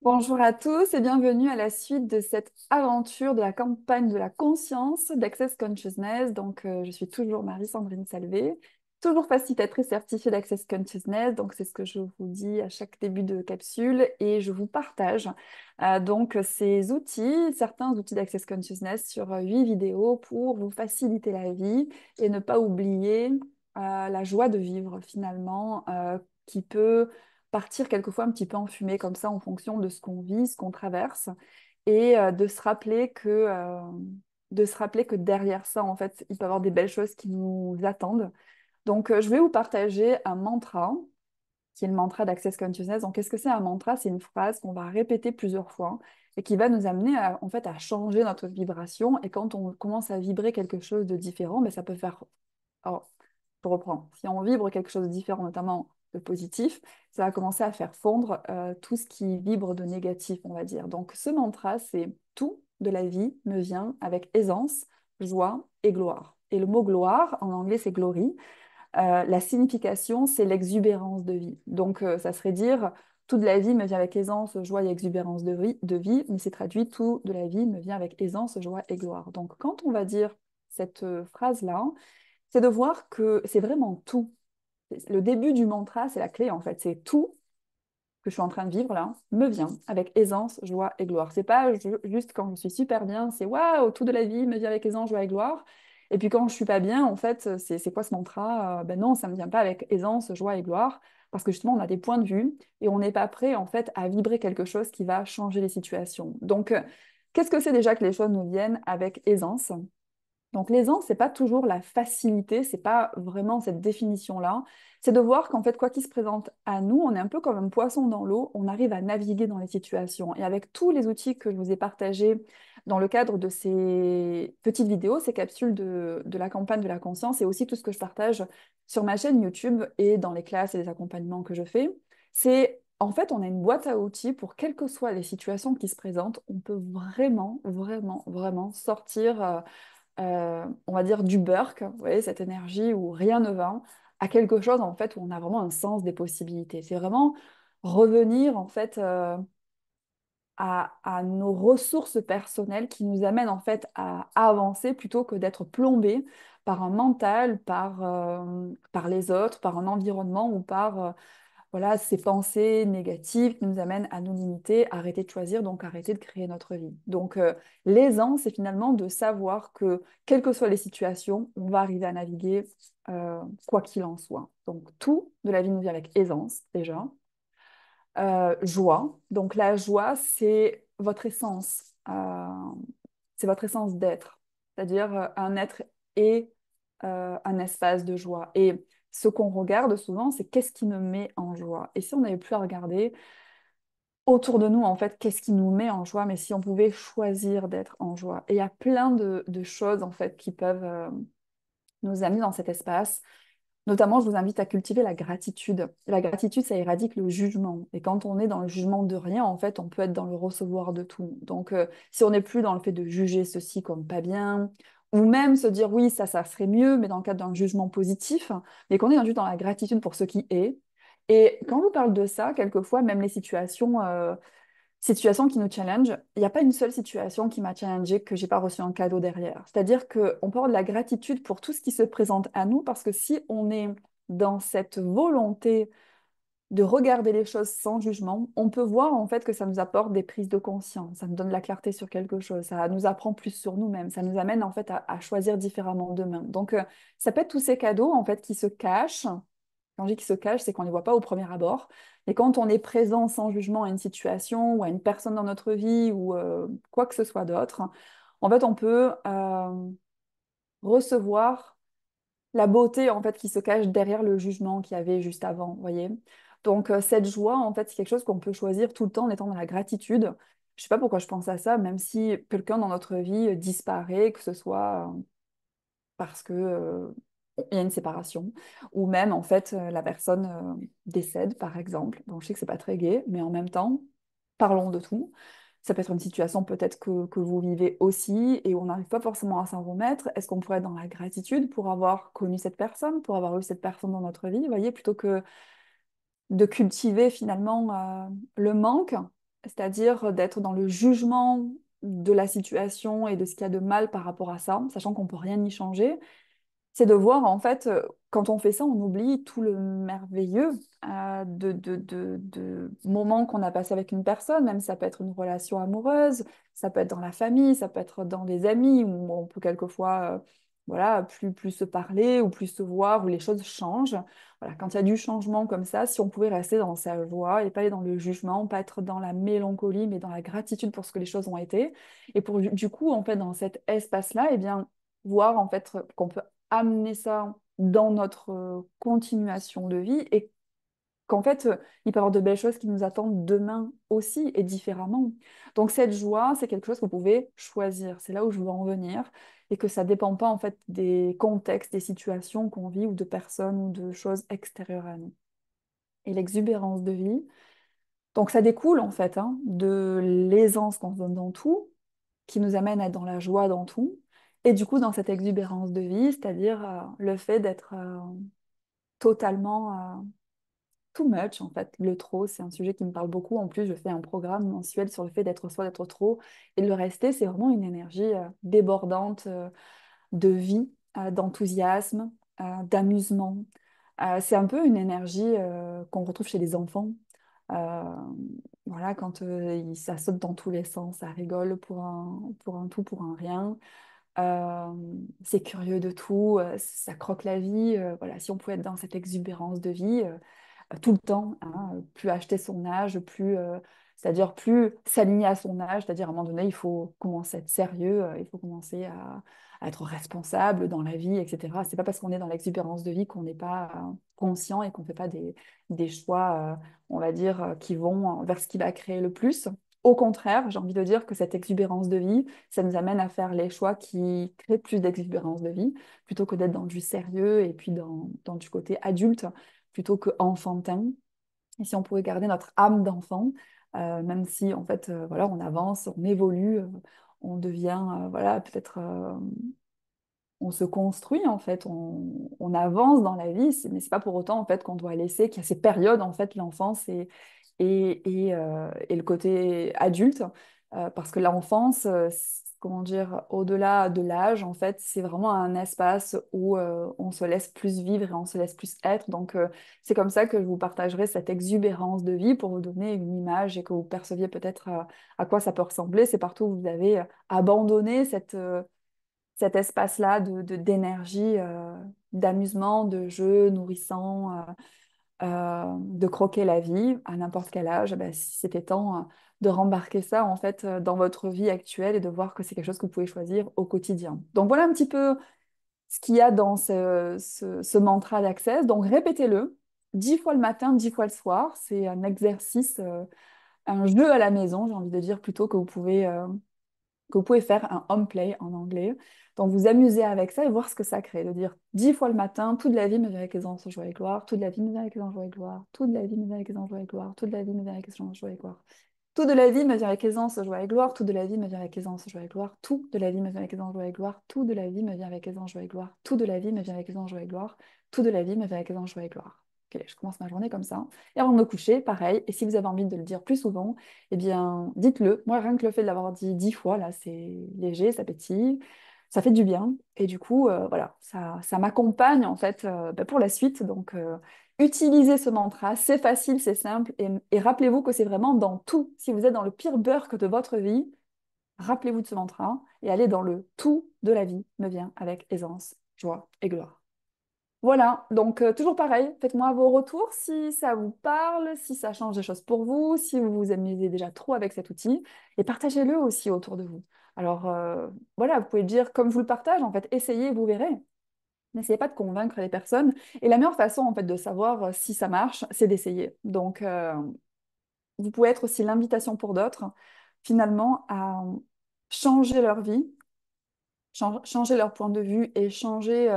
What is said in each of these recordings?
Bonjour à tous et bienvenue à la suite de cette aventure de la campagne de la conscience d'Access Consciousness. Je suis toujours Marie-Sandrine Salvé, toujours facilitatrice certifiée d'Access Consciousness. Donc, c'est ce que je vous dis à chaque début de capsule et je vous partage ces outils, certains outils d'Access Consciousness sur 8 vidéos pour vous faciliter la vie et ne pas oublier la joie de vivre finalement qui peut partir quelquefois un petit peu en fumée comme ça en fonction de ce qu'on vit, ce qu'on traverse, et de se rappeler que derrière ça, en fait, il peut y avoir des belles choses qui nous attendent. Je vais vous partager un mantra, qui est le mantra d'Access Consciousness. Donc, qu'est-ce que c'est un mantra? C'est une phrase qu'on va répéter plusieurs fois et qui va nous amener en fait, à changer notre vibration. Et quand on commence à vibrer quelque chose de différent, ben, ça peut faire alors, je reprends. Si on vibre quelque chose de différent, notamment de positif, ça va commencer à faire fondre tout ce qui vibre de négatif, on va dire. Donc, ce mantra, c'est tout de la vie me vient avec aisance, joie et gloire. Et le mot gloire, en anglais, c'est glory. La signification, c'est l'exubérance de vie. Ça serait dire tout de la vie me vient avec aisance, joie et exubérance de vie, mais c'est traduit tout de la vie me vient avec aisance, joie et gloire. Donc, quand on va dire cette phrase-là, c'est de voir que c'est vraiment tout. Le début du mantra, c'est la clé en fait. C'est tout que je suis en train de vivre là me vient avec aisance, joie et gloire. C'est pas juste quand je suis super bien, c'est waouh, tout de la vie me vient avec aisance, joie et gloire. Et puis quand je suis pas bien, en fait, c'est quoi ce mantra? Ben non, ça me vient pas avec aisance, joie et gloire, parce que justement on a des points de vue et on n'est pas prêt en fait à vibrer quelque chose qui va changer les situations. Qu'est-ce que c'est déjà que les choses nous viennent avec aisance? Donc l'aisance, c'est pas toujours la facilité, c'est pas vraiment cette définition-là. C'est de voir qu'en fait, quoi qu'il se présente à nous, on est un peu comme un poisson dans l'eau, on arrive à naviguer dans les situations. Et avec tous les outils que je vous ai partagés dans le cadre de ces petites vidéos, ces capsules de la campagne de la conscience, et aussi tout ce que je partage sur ma chaîne YouTube et dans les classes et les accompagnements que je fais, c'est en fait, on a une boîte à outils pour quelles que soient les situations qui se présentent, on peut vraiment, vraiment, vraiment sortir. On va dire, du burk, vous voyez, cette énergie où rien ne va, à quelque chose en fait où on a vraiment un sens des possibilités. C'est vraiment revenir en fait à nos ressources personnelles qui nous amènent en fait à avancer plutôt que d'être plombé par un mental, par les autres, par un environnement ou par voilà, ces pensées négatives qui nous amènent à nous limiter, arrêter de choisir, donc arrêter de créer notre vie. L'aisance, c'est finalement de savoir que, quelles que soient les situations, on va arriver à naviguer quoi qu'il en soit. Donc, tout de la vie nous vient avec aisance, déjà. Joie. Donc, la joie, c'est votre essence d'être, c'est-à-dire un être et un espace de joie. Et ce qu'on regarde souvent, c'est qu'est-ce qui me met en joie. Et si on n'avait plus à regarder autour de nous, en fait, qu'est-ce qui nous met en joie, mais si on pouvait choisir d'être en joie. Et il y a plein de choses, en fait, qui peuvent nous amener dans cet espace. Notamment, je vous invite à cultiver la gratitude. La gratitude, ça éradique le jugement. Et quand on est dans le jugement de rien, en fait, on peut être dans le recevoir de tout. Si on n'est plus dans le fait de juger ceci comme pas bien, ou même se dire oui, ça serait mieux, mais dans le cadre d'un jugement positif, mais qu'on est juste dans la gratitude pour ce qui est. Et quand je vous parle de ça, quelquefois, même les situations qui nous challenge, il n'y a pas une seule situation qui m'a challengée que j'ai pas reçu un cadeau derrière. C'est-à-dire qu'on peut avoir de la gratitude pour tout ce qui se présente à nous, parce que si on est dans cette volonté de regarder les choses sans jugement, on peut voir en fait que ça nous apporte des prises de conscience, ça nous donne de la clarté sur quelque chose, ça nous apprend plus sur nous-mêmes, ça nous amène en fait à choisir différemment demain. Ça peut être tous ces cadeaux en fait qui se cachent. Quand je dis qu'ils se cachent, c'est qu'on ne les voit pas au premier abord. Et quand on est présent sans jugement à une situation ou à une personne dans notre vie ou quoi que ce soit d'autre, en fait, on peut recevoir la beauté en fait qui se cache derrière le jugement qu'il y avait juste avant, vous voyez. Cette joie, en fait, c'est quelque chose qu'on peut choisir tout le temps en étant dans la gratitude. Je sais pas pourquoi je pense à ça, même si quelqu'un dans notre vie disparaît, que ce soit parce que il y a une séparation, ou même en fait la personne décède par exemple. Donc je sais que c'est pas très gai, mais en même temps, parlons de tout. Ça peut être une situation peut-être que vous vivez aussi et où on n'arrive pas forcément à s'en remettre. Est-ce qu'on pourrait être dans la gratitude pour avoir connu cette personne, pour avoir eu cette personne dans notre vie, vous voyez, plutôt que de cultiver finalement le manque. c'est-à-dire d'être dans le jugement de la situation et de ce qu'il y a de mal par rapport à ça, sachant qu'on peut rien y changer, c'est de voir, en fait, quand on fait ça, on oublie tout le merveilleux de moments qu'on a passés avec une personne, même ça peut être une relation amoureuse, ça peut être dans la famille, ça peut être dans des amis, où on peut quelquefois voilà, plus se parler ou plus se voir, où les choses changent. Voilà, quand il y a du changement comme ça, si on pouvait rester dans sa joie et pas aller dans le jugement, pas être dans la mélancolie, mais dans la gratitude pour ce que les choses ont été. Et pour du coup, en fait, dans cet espace-là, eh bien, voir en fait qu'on peut amener ça dans notre continuation de vie et qu'en fait, il peut y avoir de belles choses qui nous attendent demain aussi et différemment. Donc cette joie, c'est quelque chose que vous pouvez choisir. C'est là où je veux en venir et que ça dépend pas en fait des contextes, des situations qu'on vit ou de personnes ou de choses extérieures à nous. Et l'exubérance de vie, donc ça découle en fait de l'aisance qu'on se donne dans tout, qui nous amène à être dans la joie dans tout. Et du coup, dans cette exubérance de vie, c'est-à-dire le fait d'être totalement too much, en fait. Le trop, c'est un sujet qui me parle beaucoup. En plus, je fais un programme mensuel sur le fait d'être soi, d'être trop. Et de le rester, c'est vraiment une énergie débordante de vie, d'enthousiasme, d'amusement. C'est un peu une énergie qu'on retrouve chez les enfants. Euh, voilà, quand ça saute dans tous les sens, ça rigole pour un tout, pour un rien. Euh, c'est curieux de tout, ça croque la vie. Voilà, si on pouvait être dans cette exubérance de vie tout le temps, hein, plus acheter son âge, c'est-à-dire plus s'aligner à son âge, c'est-à-dire à un moment donné, il faut commencer à être sérieux, il faut commencer à être responsable dans la vie, etc. C'est pas parce qu'on est dans l'exubérance de vie qu'on n'est pas conscient et qu'on ne fait pas des choix, on va dire, qui vont vers ce qui va créer le plus. Au contraire, j'ai envie de dire que cette exubérance de vie, ça nous amène à faire les choix qui créent plus d'exubérance de vie, plutôt que d'être dans du sérieux et puis dans du côté adulte plutôt que enfantin. Et si on pouvait garder notre âme d'enfant, même si en fait, voilà, on avance, on évolue, on devient, voilà, peut-être, on se construit en fait, on avance dans la vie, mais c'est pas pour autant en fait qu'on doit laisser qu'il y a ces périodes en fait, l'enfance et le côté adulte, parce que l'enfance, comment dire, au-delà de l'âge, en fait, c'est vraiment un espace où on se laisse plus vivre et on se laisse plus être. Donc, c'est comme ça que je vous partagerai cette exubérance de vie pour vous donner une image et que vous perceviez peut-être à quoi ça peut ressembler. C'est partout où vous avez abandonné cet espace-là d'énergie, d'amusement, de jeu nourrissant. De croquer la vie à n'importe quel âge, ben, si c'était temps de rembarquer ça en fait dans votre vie actuelle et de voir que c'est quelque chose que vous pouvez choisir au quotidien. Donc voilà un petit peu ce qu'il y a dans ce mantra d'Access. Donc répétez-le 10 fois le matin, 10 fois le soir. C'est un exercice, un jeu à la maison, j'ai envie de dire plutôt que vous pouvez faire un home play en anglais. Donc vous amusez avec ça et voir ce que ça crée. De dire 10 fois le matin, toute la vie me vient avec aisance, joie et gloire, toute la vie me vient avec aisance, joie et gloire, toute la vie me vient avec aisance, joie et gloire, toute la vie me vient avec aisance, joie et gloire. Tout de la vie me vient avec aisance, joie et gloire, tout de la vie me vient avec aisance, joie et gloire, tout de la vie me vient avec aisance, joie et gloire, tout de la vie me vient avec aisance, joie et gloire, tout de la vie me vient avec aisance, joie et gloire, tout de la vie me vient avec aisance, joie et gloire. Ok, je commence ma journée comme ça. Et avant de me coucher, pareil. Et si vous avez envie de le dire plus souvent, eh bien, dites-le. Moi, rien que le fait de l'avoir dit 10 fois, là, c'est léger, ça pétille, ça fait du bien. Et du coup, voilà, ça m'accompagne en fait pour la suite. Donc, utilisez ce mantra, c'est facile, c'est simple. Et rappelez-vous que c'est vraiment dans tout. Si vous êtes dans le pire beurre de votre vie, rappelez-vous de ce mantra et allez dans le tout de la vie me vient avec aisance, joie et gloire. Voilà, donc toujours pareil, faites-moi vos retours si ça vous parle, si ça change des choses pour vous, si vous vous amusez déjà trop avec cet outil, et partagez-le aussi autour de vous. Alors voilà, vous pouvez dire comme je vous le partage, en fait, essayez, vous verrez. N'essayez pas de convaincre les personnes. Et la meilleure façon, en fait, de savoir si ça marche, c'est d'essayer. Donc, vous pouvez être aussi l'invitation pour d'autres, finalement, à changer leur vie, changer leur point de vue et changer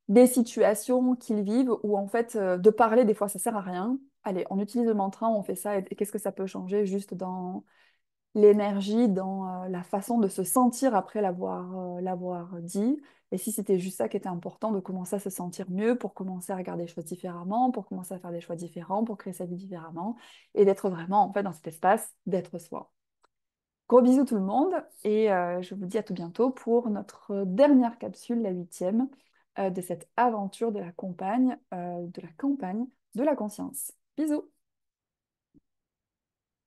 des situations qu'ils vivent où en fait de parler des fois ça sert à rien. Allez, on utilise le mantra, on fait ça et qu'est-ce que ça peut changer juste dans l'énergie, dans la façon de se sentir après l'avoir dit Et si c'était juste ça qui était important, de commencer à se sentir mieux, pour commencer à regarder les choses différemment, pour commencer à faire des choix différents, pour créer sa vie différemment, et d'être vraiment en fait dans cet espace d'être soi. Gros bisous tout le monde, et je vous dis à tout bientôt pour notre dernière capsule, la huitième, de cette aventure de la campagne de la conscience. Bisous!